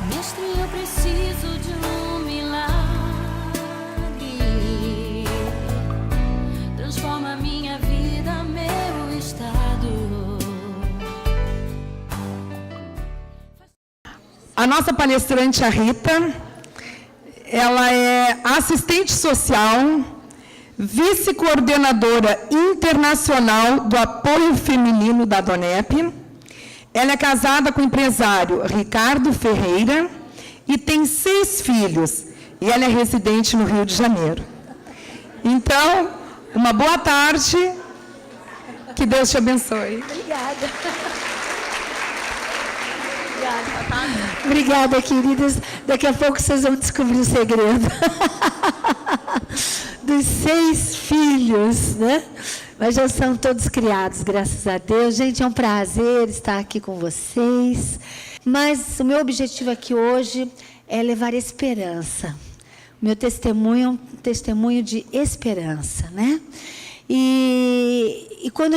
Mestre, eu preciso de um milagre. Transforma minha vida, meu estado. A nossa palestrante, a Rita, ela é assistente social, vice-coordenadora internacional do apoio feminino da DONEP. Ela é casada com o empresário Ricardo Ferreira e tem 6 filhos. E ela é residente no Rio de Janeiro. Então, uma boa tarde. Que Deus te abençoe. Obrigada. Obrigada, queridas. Daqui a pouco vocês vão descobrir o segredo. Dos 6 filhos, né? Mas já são todos criados, graças a Deus. Gente, é um prazer estar aqui com vocês. Mas o meu objetivo aqui hoje é levar esperança. O meu testemunho é um testemunho de esperança, né? E quando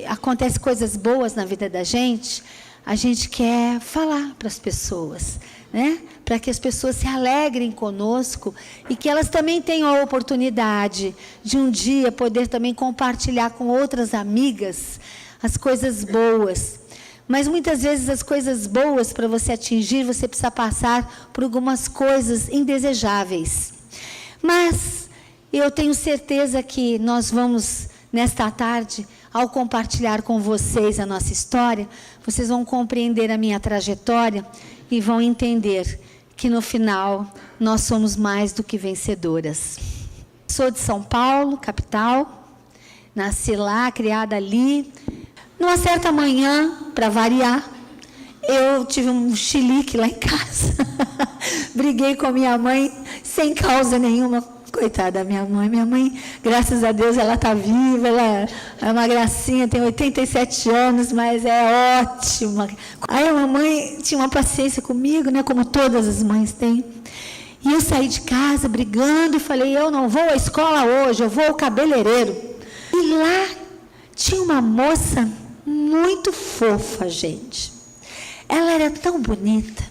acontece coisas boas na vida da gente, a gente quer falar para as pessoas, né? Para que as pessoas se alegrem conosco e que elas também tenham a oportunidade de um dia poder também compartilhar com outras amigas as coisas boas. Mas muitas vezes as coisas boas, para você atingir, você precisa passar por algumas coisas indesejáveis. Mas eu tenho certeza que nós vamos, nesta tarde, ao compartilhar com vocês a nossa história, vocês vão compreender a minha trajetória e vão entender que, no final, nós somos mais do que vencedoras. Sou de São Paulo, capital, nasci lá, criada ali. Numa certa manhã, para variar, eu tive um chilique lá em casa. Briguei com a minha mãe, sem causa nenhuma. Coitada da minha mãe. Minha mãe, graças a Deus, ela está viva, ela é uma gracinha, tem 87 anos, mas é ótima. Aí a mamãe tinha uma paciência comigo, né, como todas as mães têm. E eu saí de casa brigando e falei, eu não vou à escola hoje, eu vou ao cabeleireiro. E lá tinha uma moça muito fofa, gente. Ela era tão bonita,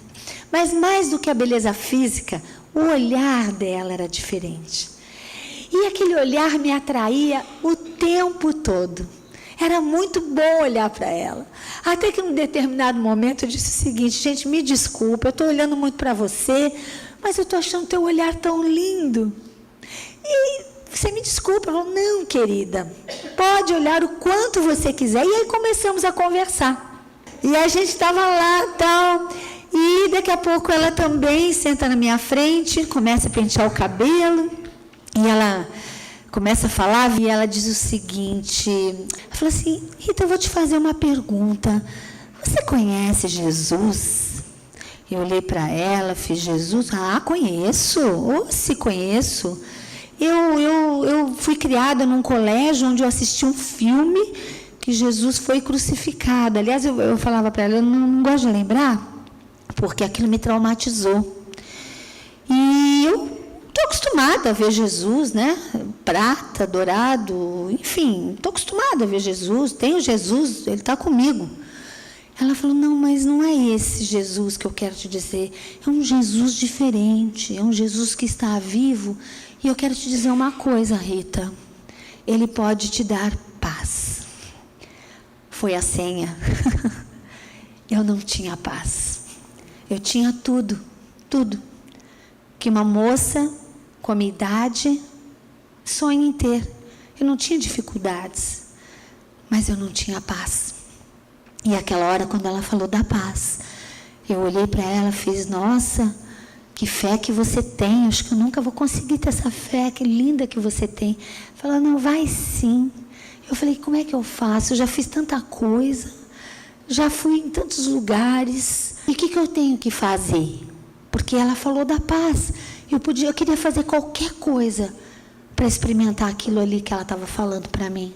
mas mais do que a beleza física, o olhar dela era diferente. E aquele olhar me atraía o tempo todo. Era muito bom olhar para ela. Até que, num determinado momento, eu disse o seguinte, gente, me desculpa, eu estou olhando muito para você, mas eu estou achando teu olhar tão lindo. E você me desculpa. Ela falou, não, querida, pode olhar o quanto você quiser. E aí começamos a conversar. E a gente estava lá, tal... E daqui a pouco ela também senta na minha frente, começa a pentear o cabelo, e ela começa a falar, e ela diz o seguinte, ela fala assim, Rita, eu vou te fazer uma pergunta, você conhece Jesus? Eu olhei para ela, fiz Jesus, conheço, se conheço. Eu fui criada num colégio onde eu assisti um filme que Jesus foi crucificado. Aliás, eu falava para ela, eu não gosto de lembrar, porque aquilo me traumatizou. E eu estou acostumada a ver Jesus, né? Prata, dourado, enfim, estou acostumada a ver Jesus, tenho Jesus, ele está comigo. Ela falou, não, mas não é esse Jesus que eu quero te dizer, é um Jesus diferente, é um Jesus que está vivo, e eu quero te dizer uma coisa, Rita, ele pode te dar paz. Foi a senha. Eu não tinha paz. Eu tinha tudo, tudo, que uma moça com a minha idade sonha em ter. Eu não tinha dificuldades, mas eu não tinha paz. E aquela hora, quando ela falou da paz, eu olhei para ela, fiz, nossa, que fé que você tem, acho que eu nunca vou conseguir ter essa fé, que linda que você tem. Ela falou, não, vai sim. Eu falei, como é que eu faço? Eu já fiz tanta coisa. Já fui em tantos lugares. E o que eu tenho que fazer? Porque ela falou da paz. Eu queria fazer qualquer coisa para experimentar aquilo ali que ela estava falando para mim.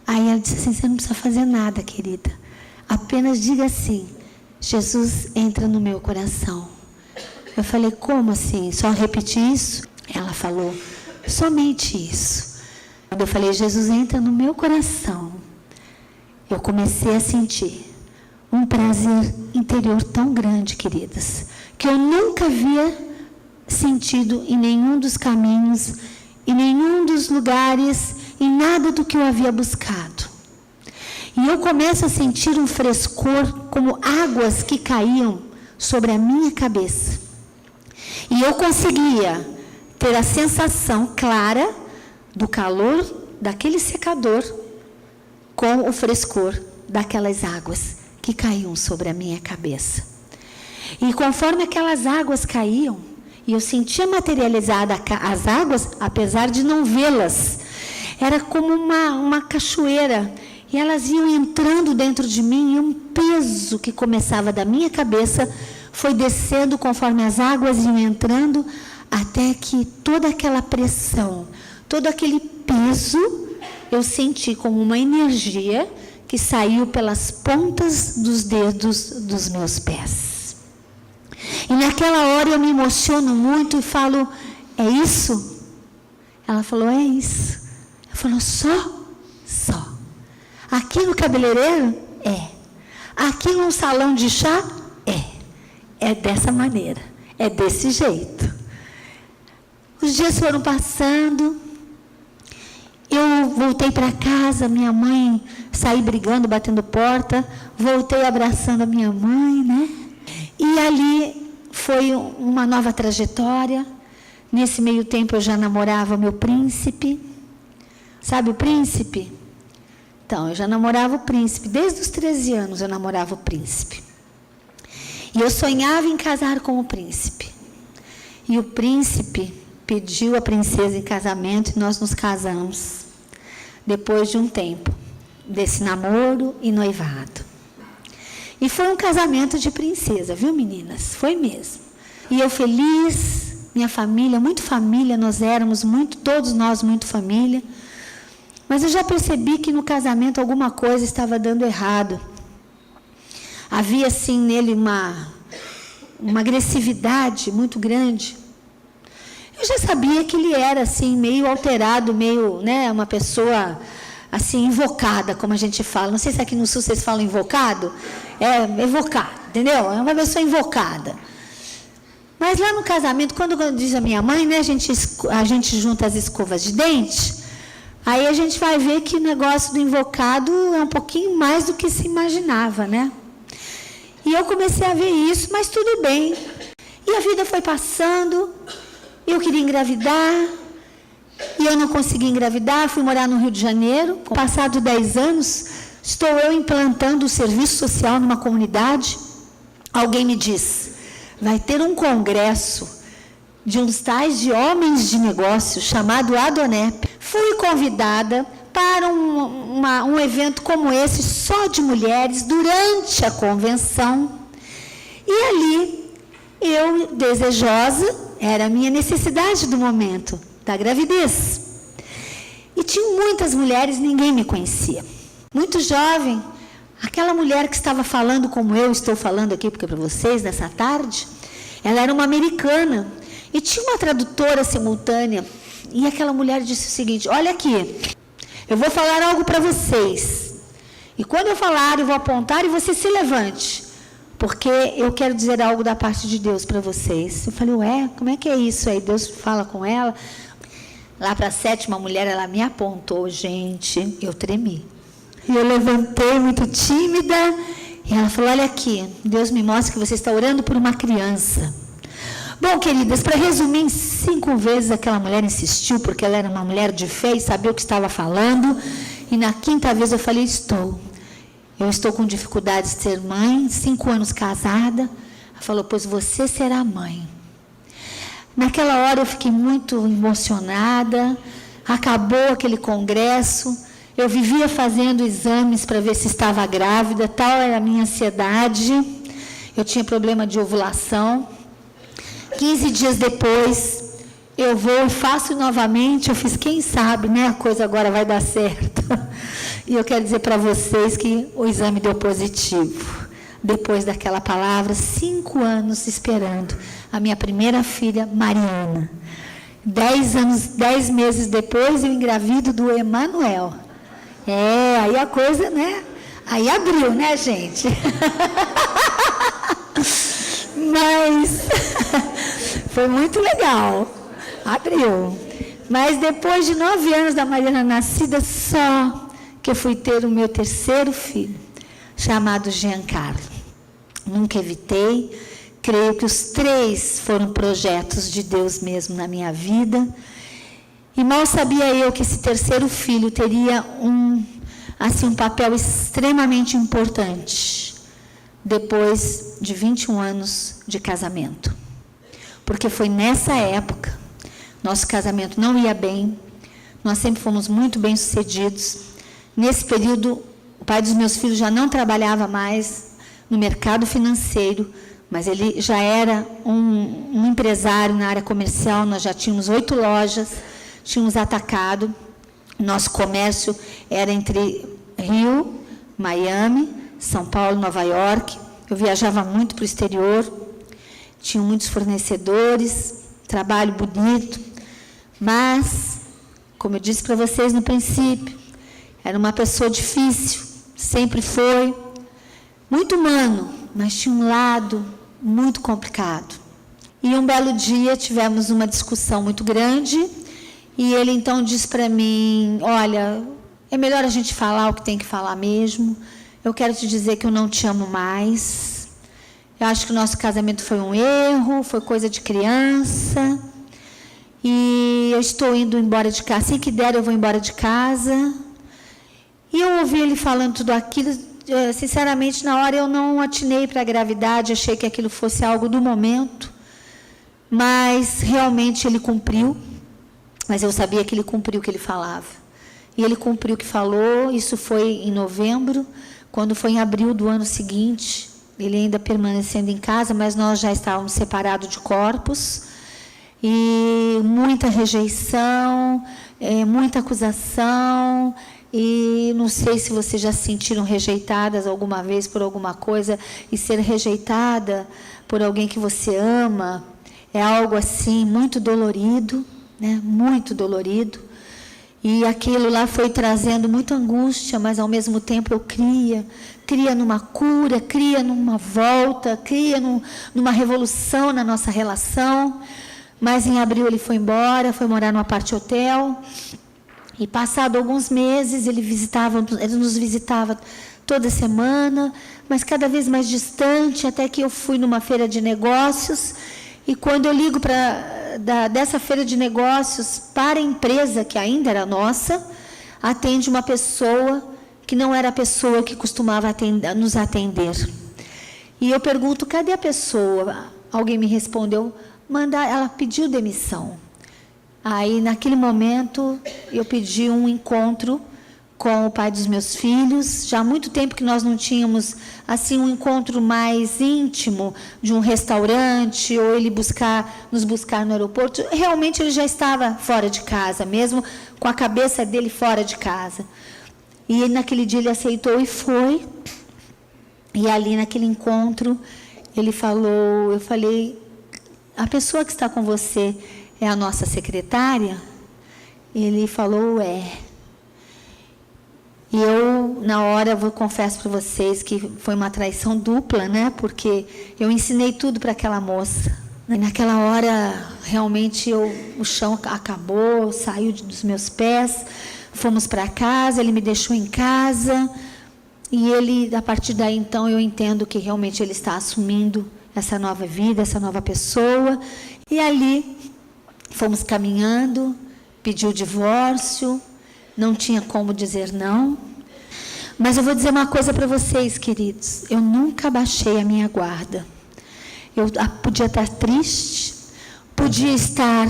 Aí ela disse assim, você não precisa fazer nada, querida. Apenas diga assim, Jesus entra no meu coração. Eu falei, como assim? Só repetir isso? Ela falou, somente isso. Quando eu falei, Jesus entra no meu coração, eu comecei a sentir um prazer interior tão grande, queridas, que eu nunca havia sentido em nenhum dos caminhos, em nenhum dos lugares, em nada do que eu havia buscado. E eu começo a sentir um frescor, como águas que caíam sobre a minha cabeça. E eu conseguia ter a sensação clara do calor daquele secador com o frescor daquelas águas que caíam sobre a minha cabeça. E conforme aquelas águas caíam, e eu sentia materializada as águas, apesar de não vê-las, era como uma cachoeira, e elas iam entrando dentro de mim, e um peso que começava da minha cabeça foi descendo conforme as águas iam entrando, até que toda aquela pressão, todo aquele peso, eu senti como uma energia que saiu pelas pontas dos dedos dos meus pés. E naquela hora eu me emociono muito e falo, é isso? Ela falou, é isso. Ela falou, só. Aqui no cabeleireiro? É. Aqui no salão de chá? É dessa maneira, é desse jeito. Os dias foram passando, eu voltei para casa, minha mãe, saí brigando, batendo porta, voltei abraçando a minha mãe, né? E ali foi uma nova trajetória. Nesse meio tempo eu já namorava meu príncipe. Sabe o príncipe? Então, eu já namorava o príncipe. Desde os 13 anos eu namorava o príncipe. E eu sonhava em casar com o príncipe. E o príncipe pediu a princesa em casamento e nós nos casamos. Depois de um tempo desse namoro e noivado. E foi um casamento de princesa, viu, meninas? Foi mesmo. E eu feliz, minha família, muito família, nós éramos muito, todos nós muito família. Mas eu já percebi que no casamento alguma coisa estava dando errado. Havia, assim, nele uma agressividade muito grande. Eu já sabia que ele era, assim, meio alterado, meio, né, uma pessoa, assim, invocada, como a gente fala. Não sei se aqui no Sul vocês falam invocado. É, evocado, entendeu? É uma pessoa invocada. Mas lá no casamento, quando diz a minha mãe, né, a gente junta as escovas de dente, aí a gente vai ver que o negócio do invocado é um pouquinho mais do que se imaginava, né? E eu comecei a ver isso, mas tudo bem. E a vida foi passando, eu queria engravidar, e eu não consegui engravidar, fui morar no Rio de Janeiro. Passado 10 anos, estou eu implantando o serviço social numa comunidade. Alguém me diz, vai ter um congresso de uns tais de homens de negócio, chamado Adonep. Fui convidada para um evento como esse, só de mulheres, durante a convenção. E ali, eu, desejosa, era a minha necessidade do momento, da gravidez. E tinha muitas mulheres, ninguém me conhecia. Muito jovem, aquela mulher que estava falando como eu estou falando aqui para vocês nessa tarde, ela era uma americana. E tinha uma tradutora simultânea, e aquela mulher disse o seguinte, olha aqui, eu vou falar algo para vocês, e quando eu falar, eu vou apontar e você se levante, porque eu quero dizer algo da parte de Deus para vocês. Eu falei, ué, como é que é isso aí? Deus fala com ela. Lá para a 7ª mulher, ela me apontou, gente, eu tremi. E eu levantei muito tímida, e ela falou, olha aqui, Deus me mostra que você está orando por uma criança. Bom, queridas, para resumir, 5 vezes aquela mulher insistiu, porque ela era uma mulher de fé e sabia o que estava falando. E na 5ª vez eu falei, eu estou com dificuldade de ser mãe, 5 anos casada. Ela falou, pois você será mãe. Naquela hora eu fiquei muito emocionada, acabou aquele congresso, eu vivia fazendo exames para ver se estava grávida, tal era a minha ansiedade, eu tinha problema de ovulação. 15 dias depois, eu vou e faço novamente, eu fiz, quem sabe, né, a coisa agora vai dar certo. E eu quero dizer para vocês que o exame deu positivo. Depois daquela palavra, 5 anos esperando a minha primeira filha, Mariana. 10 meses depois, eu engravido do Emanuel. Aí a coisa, né, Aí abriu, né, gente? Mas foi muito legal. Abriu. Mas depois de 9 anos da Mariana nascida, só que eu fui ter o meu terceiro filho, chamado Giancarlo. Nunca evitei. Creio que os 3 foram projetos de Deus mesmo na minha vida. E mal sabia eu que esse terceiro filho teria um papel extremamente importante depois de 21 anos de casamento. Porque foi nessa época, nosso casamento não ia bem, nós sempre fomos muito bem-sucedidos. Nesse período, o pai dos meus filhos já não trabalhava mais no mercado financeiro, mas ele já era um empresário na área comercial. Nós já tínhamos 8 lojas, tínhamos atacado. Nosso comércio era entre Rio, Miami, São Paulo, Nova York. Eu viajava muito para o exterior, tinha muitos fornecedores, trabalho bonito, mas, como eu disse para vocês no princípio, era uma pessoa difícil, sempre foi, muito humano, mas tinha um lado muito complicado. E um belo dia tivemos uma discussão muito grande, e ele então disse para mim: olha, é melhor a gente falar o que tem que falar mesmo. Eu quero te dizer que eu não te amo mais. Eu acho que o nosso casamento foi um erro, foi coisa de criança. E eu estou indo embora de casa. Assim que der, eu vou embora de casa. E eu ouvi ele falando tudo aquilo. Sinceramente, na hora eu não atinei para a gravidade, achei que aquilo fosse algo do momento. Mas realmente ele cumpriu. Mas eu sabia que ele cumpriu o que ele falava. E ele cumpriu o que falou. Isso foi em novembro. Quando foi em abril do ano seguinte, ele ainda permanecendo em casa, mas nós já estávamos separados de corpos. E muita rejeição, muita acusação. E não sei se vocês já se sentiram rejeitadas alguma vez por alguma coisa. E ser rejeitada por alguém que você ama é algo assim muito dolorido, né? Muito dolorido. E aquilo lá foi trazendo muita angústia, mas ao mesmo tempo eu cria numa cura, cria numa volta, cria numa revolução na nossa relação. Mas em abril ele foi embora, foi morar no apart-hotel. E passado alguns meses ele nos visitava toda semana, mas cada vez mais distante, até que eu fui numa feira de negócios. E quando eu ligo dessa feira de negócios para a empresa, que ainda era nossa, atende uma pessoa que não era a pessoa que costumava nos atender. E eu pergunto: cadê a pessoa? Alguém me respondeu: ela pediu demissão. Aí, naquele momento, eu pedi um encontro com o pai dos meus filhos. Já há muito tempo que nós não tínhamos assim um encontro mais íntimo de um restaurante, ou ele nos buscar no aeroporto. Realmente ele já estava fora de casa, mesmo com a cabeça dele fora de casa. E ele, naquele dia ele aceitou e foi. E ali naquele encontro ele falou, eu falei: a pessoa que está com você é a nossa secretária? Ele falou: é. E eu, na hora, confesso para vocês que foi uma traição dupla, né? Porque eu ensinei tudo para aquela moça. E naquela hora, realmente, o chão acabou, saiu dos meus pés. Fomos para casa, ele me deixou em casa. E ele, a partir daí, então, eu entendo que realmente ele está assumindo essa nova vida, essa nova pessoa. E ali, fomos caminhando, pediu o divórcio. Não tinha como dizer não. Mas eu vou dizer uma coisa para vocês, queridos. Eu nunca baixei a minha guarda. Eu podia estar triste, podia estar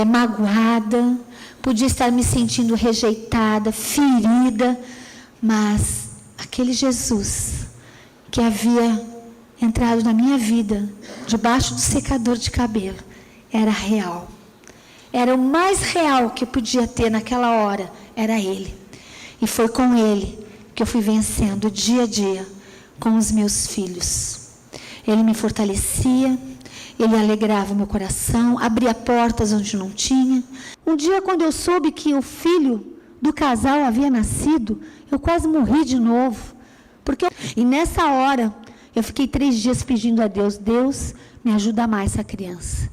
magoada, podia estar me sentindo rejeitada, ferida. Mas aquele Jesus que havia entrado na minha vida, debaixo do secador de cabelo, era real. Era o mais real que eu podia ter naquela hora, era Ele. E foi com Ele que eu fui vencendo dia a dia com os meus filhos. Ele me fortalecia, Ele alegrava o meu coração, abria portas onde não tinha. Um dia, quando eu soube que o filho do casal havia nascido, eu quase morri de novo. E nessa hora, eu fiquei 3 dias pedindo a Deus, Deus, me ajuda a amar essa criança.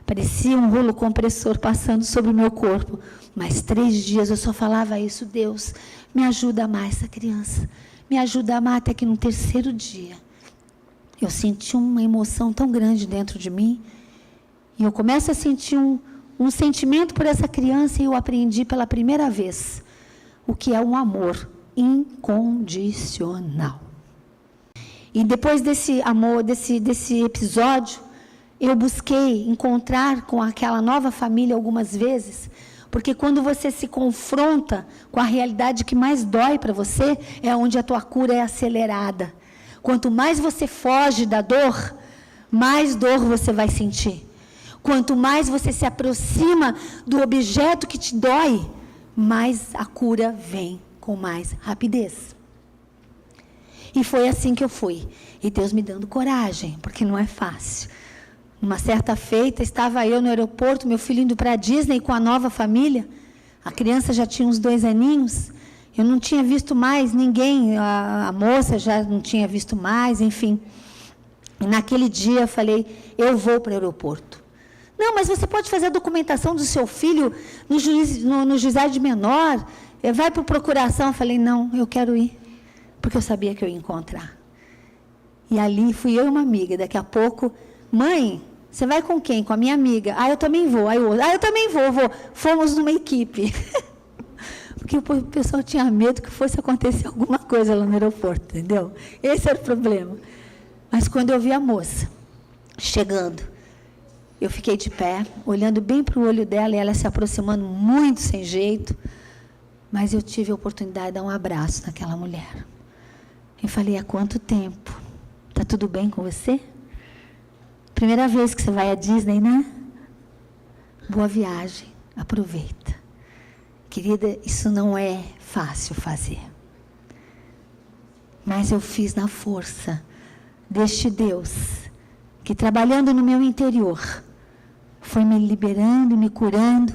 Parecia um rolo compressor passando sobre o meu corpo. Mas 3 dias eu só falava isso, Deus, me ajuda a amar essa criança. Me ajuda a amar, até que no 3º dia, eu senti uma emoção tão grande dentro de mim. E eu começo a sentir um sentimento por essa criança, e eu aprendi pela primeira vez o que é um amor incondicional. E depois desse amor, desse episódio, eu busquei encontrar com aquela nova família algumas vezes, porque quando você se confronta com a realidade que mais dói para você, é onde a tua cura é acelerada. Quanto mais você foge da dor, mais dor você vai sentir. Quanto mais você se aproxima do objeto que te dói, mais a cura vem com mais rapidez. E foi assim que eu fui. E Deus me dando coragem, porque não é fácil. Uma certa feita, estava eu no aeroporto, meu filho indo para a Disney com a nova família. A criança já tinha uns 2 aninhos. Eu não tinha visto mais ninguém, a moça já não tinha visto mais, enfim. E naquele dia eu falei, eu vou para o aeroporto. Não, mas você pode fazer a documentação do seu filho no juizado de menor, vai para a procuração. Eu falei, não, eu quero ir, porque eu sabia que eu ia encontrar. E ali fui eu e uma amiga, daqui a pouco, mãe, você vai com quem? Com a minha amiga. Eu também vou. Aí eu também vou. Fomos numa equipe. Porque o pessoal tinha medo que fosse acontecer alguma coisa lá no aeroporto, entendeu? Esse era o problema. Mas quando eu vi a moça chegando, eu fiquei de pé, olhando bem para o olho dela, e ela se aproximando muito sem jeito. Mas eu tive a oportunidade de dar um abraço naquela mulher. Eu falei, há quanto tempo? Está tudo bem com você? Primeira vez que você vai à Disney, né? Boa viagem, aproveita. Querida, isso não é fácil fazer. Mas eu fiz na força deste Deus, que trabalhando no meu interior, foi me liberando, me curando,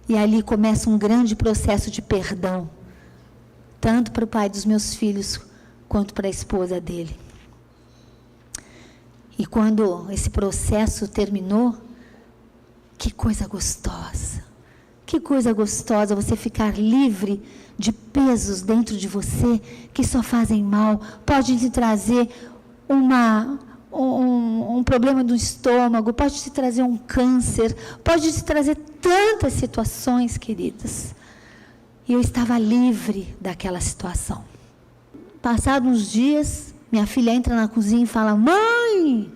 e ali começa um grande processo de perdão, tanto para o pai dos meus filhos, quanto para a esposa dele. E quando esse processo terminou, que coisa gostosa. Que coisa gostosa você ficar livre de pesos dentro de você que só fazem mal. Pode te trazer um problema do estômago, pode te trazer um câncer, pode te trazer tantas situações, queridas. E eu estava livre daquela situação. Passados uns dias, minha filha entra na cozinha e fala, mãe,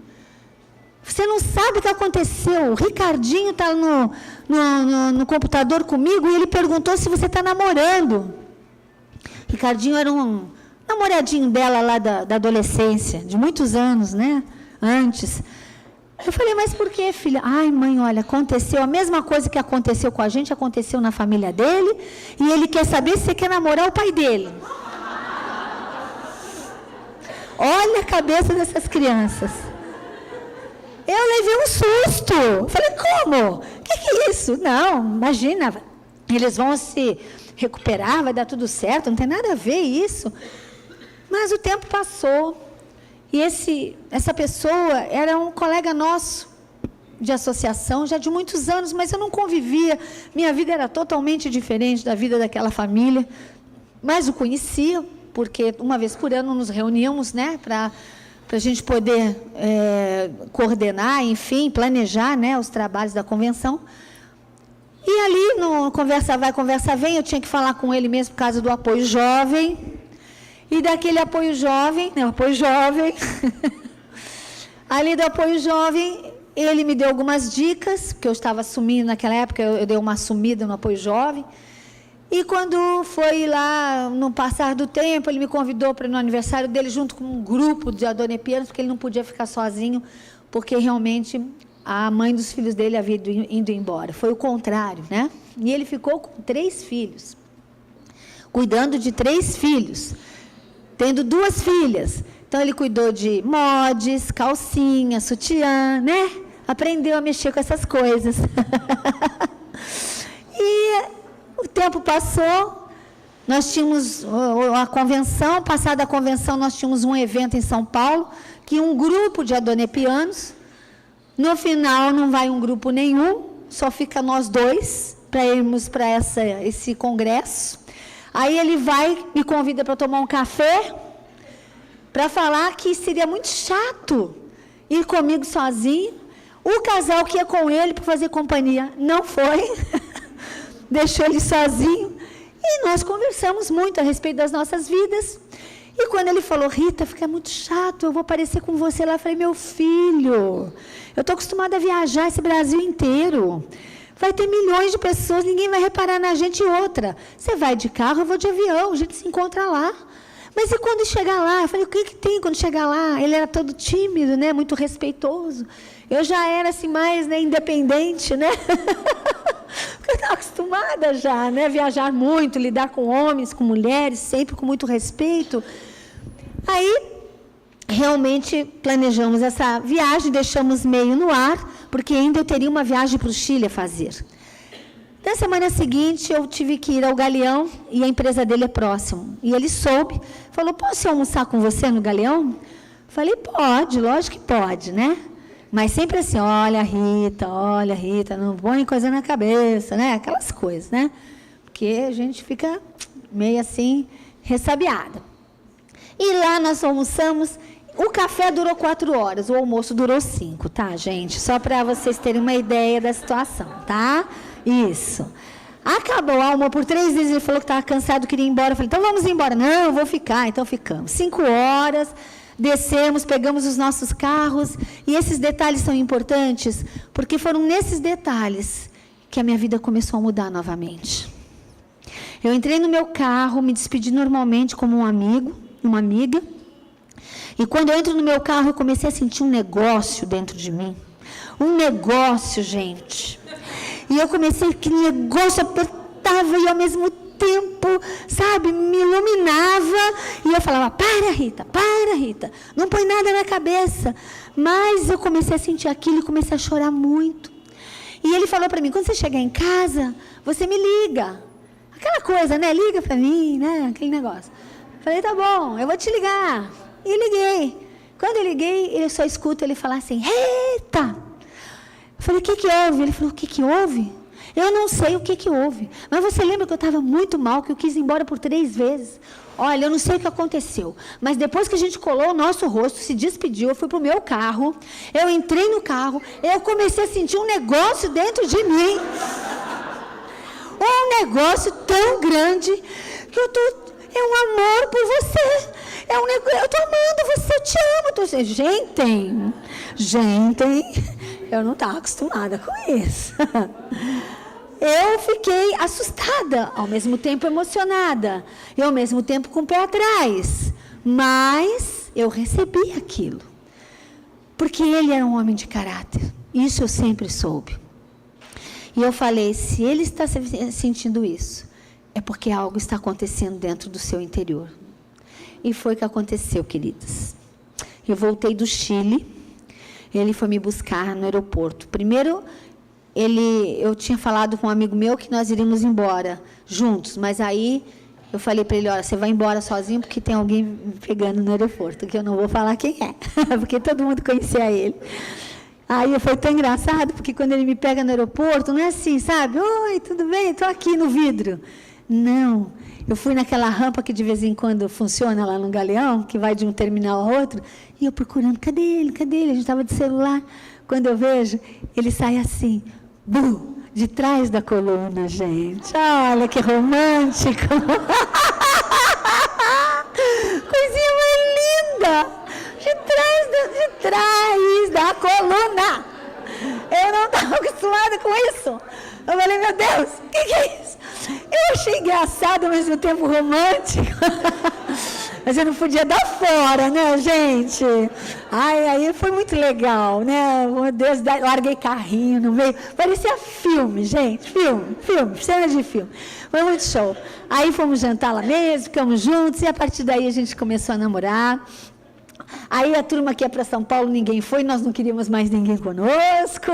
você não sabe o que aconteceu, o Ricardinho está no computador comigo e ele perguntou se você está namorando. Ricardinho era um namoradinho dela lá da adolescência, de muitos anos, né? Antes. Eu falei, mas por que, filha? Ai, mãe, olha, aconteceu a mesma coisa que aconteceu com a gente, aconteceu na família dele, e ele quer saber se você quer namorar o pai dele. Olha a cabeça dessas crianças. Eu levei um susto. Falei, como? O que é isso? Não, imagina, eles vão se recuperar, vai dar tudo certo, não tem nada a ver isso. Mas o tempo passou, e essa pessoa era um colega nosso, de associação, já de muitos anos, mas eu não convivia, minha vida era totalmente diferente da vida daquela família, mas o conhecia, porque uma vez por ano nos reuníamos, né, para a gente poder coordenar, enfim, planejar, né, os trabalhos da convenção. E ali, no conversa vai, conversa vem, eu tinha que falar com ele mesmo por causa do apoio jovem. E daquele apoio jovem, ali do apoio jovem, ele me deu algumas dicas, porque eu estava sumindo naquela época, eu dei uma sumida no apoio jovem. E quando foi lá, no passar do tempo, ele me convidou para ir no aniversário dele, junto com um grupo de adonepianos, porque ele não podia ficar sozinho, porque realmente a mãe dos filhos dele havia ido embora. Foi o contrário, né? E ele ficou com 3 filhos, cuidando de 3 filhos, tendo 2 filhas. Então, ele cuidou de mods, calcinha, sutiã, né? Aprendeu a mexer com essas coisas. E o tempo passou, Nós tínhamos a convenção, passada a convenção, nós tínhamos um evento em São Paulo, que um grupo de adonepianos, no final não vai um grupo nenhum, só fica nós dois, para irmos para esse congresso. Aí ele me convida para tomar um café, para falar que seria muito chato ir comigo sozinho. O casal que ia com ele para fazer companhia não foi, deixou ele sozinho. E nós conversamos muito a respeito das nossas vidas. E quando ele falou, Rita, fica muito chato, eu vou aparecer com você lá. Eu falei, meu filho, eu estou acostumada a viajar esse Brasil inteiro. Vai ter milhões de pessoas, ninguém vai reparar na gente. E outra, você vai de carro, eu vou de avião, a gente se encontra lá. Mas e quando chegar lá? Eu falei, o que tem quando chegar lá? Ele era todo tímido, né? Muito respeitoso. Eu já era assim mais, né, independente, né? Porque eu estava acostumada já, né? Viajar muito, lidar com homens, com mulheres, sempre com muito respeito. Aí, realmente, planejamos essa viagem, deixamos meio no ar, porque ainda eu teria uma viagem para o Chile a fazer. Na semana seguinte, eu tive que ir ao Galeão, e a empresa dele é próximo. E ele soube, falou, posso ir almoçar com você no Galeão? Falei, pode, lógico que pode, né? Mas sempre assim, olha, Rita, não põe coisa na cabeça, né? Aquelas coisas, né? Porque a gente fica meio assim, ressabiada. E lá nós almoçamos, o café durou 4 horas, o almoço durou 5, tá, gente? Só para vocês terem uma ideia da situação, tá? Isso. Acabou o almoço, por 3 vezes ele falou que estava cansado, queria ir embora. Eu falei, então vamos embora. Não, eu vou ficar. Então ficamos. 5 horas, descemos, pegamos os nossos carros. E esses detalhes são importantes, porque foram nesses detalhes que a minha vida começou a mudar novamente. Eu entrei no meu carro, me despedi normalmente como um amigo, uma amiga. E quando eu entro no meu carro, eu comecei a sentir um negócio dentro de mim. Um negócio, gente. E eu comecei, aquele negócio apertava e ao mesmo tempo, sabe, me iluminava. E eu falava, para Rita, não põe nada na cabeça. Mas eu comecei a sentir aquilo e comecei a chorar muito. E ele falou para mim, quando você chegar em casa, você me liga. Aquela coisa, né, liga para mim, né, aquele negócio. Falei, tá bom, eu vou te ligar. E liguei. Quando eu liguei, eu só escuto ele falar assim, Rita. Eu falei, o que houve? Ele falou, o que houve? Eu não sei o que houve. Mas você lembra que eu estava muito mal, que eu quis ir embora por 3 vezes? Olha, eu não sei o que aconteceu. Mas depois que a gente colou o nosso rosto, se despediu, eu fui para o meu carro. Eu entrei no carro, eu comecei a sentir um negócio dentro de mim. Um negócio tão grande que é um amor por você. Eu estou amando você, eu te amo. Gente, eu não estava acostumada com isso. Eu fiquei assustada, ao mesmo tempo emocionada, e ao mesmo tempo com o pé atrás. Mas eu recebi aquilo. Porque ele era um homem de caráter. Isso eu sempre soube. E eu falei, se ele está sentindo isso, é porque algo está acontecendo dentro do seu interior. E foi o que aconteceu, queridas. Eu voltei do Chile, ele foi me buscar no aeroporto. Primeiro, eu tinha falado com um amigo meu que nós iríamos embora juntos, mas aí eu falei para ele, olha, você vai embora sozinho porque tem alguém me pegando no aeroporto, que eu não vou falar quem é, porque todo mundo conhecia ele. Aí foi tão engraçado, porque quando ele me pega no aeroporto, não é assim, sabe? Oi, tudo bem? Estou aqui no vidro. Não, eu fui naquela rampa que de vez em quando funciona lá no Galeão, que vai de um terminal a outro, e eu procurando, cadê ele? A gente estava de celular. Quando eu vejo, ele sai assim, de trás da coluna, gente. Olha que romântico. Coisinha mais linda. De trás da coluna. Eu não estava acostumada com isso. Eu falei, meu Deus, o que é isso? Eu achei engraçado, ao mesmo tempo romântico. Mas eu não podia dar fora, né, gente? Aí foi muito legal, né? Meu Deus, larguei carrinho no meio. Parecia filme, gente. Filme, cena de filme. Foi muito show. Aí fomos jantar lá mesmo, ficamos juntos, e a partir daí a gente começou a namorar. Aí a turma que ia para São Paulo, ninguém foi, nós não queríamos mais ninguém conosco,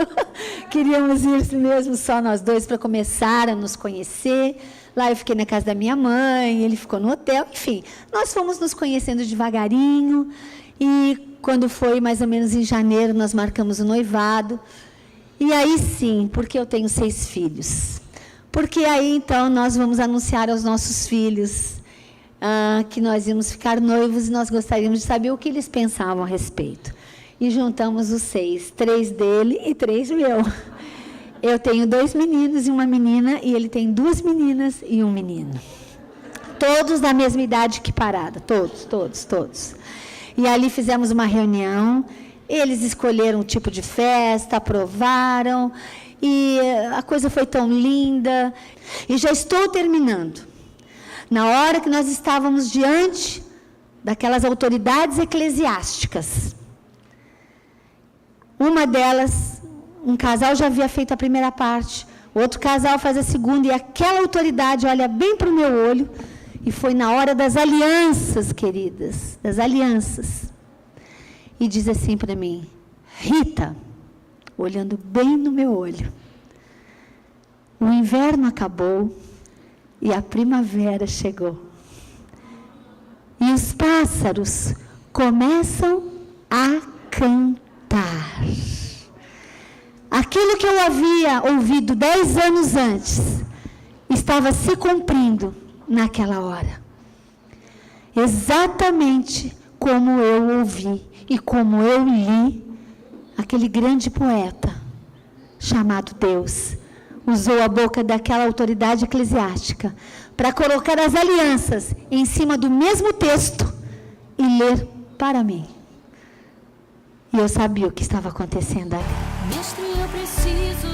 queríamos ir mesmo só nós dois para começar a nos conhecer. Lá eu fiquei na casa da minha mãe, ele ficou no hotel, enfim. Nós fomos nos conhecendo devagarinho e quando foi mais ou menos em janeiro, nós marcamos o noivado. E aí sim, porque eu tenho 6 filhos. Porque aí então nós vamos anunciar aos nossos filhos que nós íamos ficar noivos e nós gostaríamos de saber o que eles pensavam a respeito. E juntamos os 6, 3 dele e 3 meu. Eu tenho 2 meninos e uma menina, e ele tem 2 meninas e um menino. Todos da mesma idade equiparada, todos. E ali fizemos uma reunião, eles escolheram o tipo de festa, aprovaram, e a coisa foi tão linda. E já estou terminando. Na hora que nós estávamos diante daquelas autoridades eclesiásticas, uma delas, um casal já havia feito a primeira parte, o outro casal faz a segunda, e aquela autoridade olha bem para o meu olho, e foi na hora das alianças, queridas, das alianças, e diz assim para mim: Rita, olhando bem no meu olho, o inverno acabou e a primavera chegou. E os pássaros começam a cantar. Aquilo que eu havia ouvido 10 anos antes estava se cumprindo naquela hora. Exatamente como eu ouvi e como eu li, aquele grande poeta chamado Deus usou a boca daquela autoridade eclesiástica para colocar as alianças em cima do mesmo texto e ler para mim. E eu sabia o que estava acontecendo ali. Mestre, eu preciso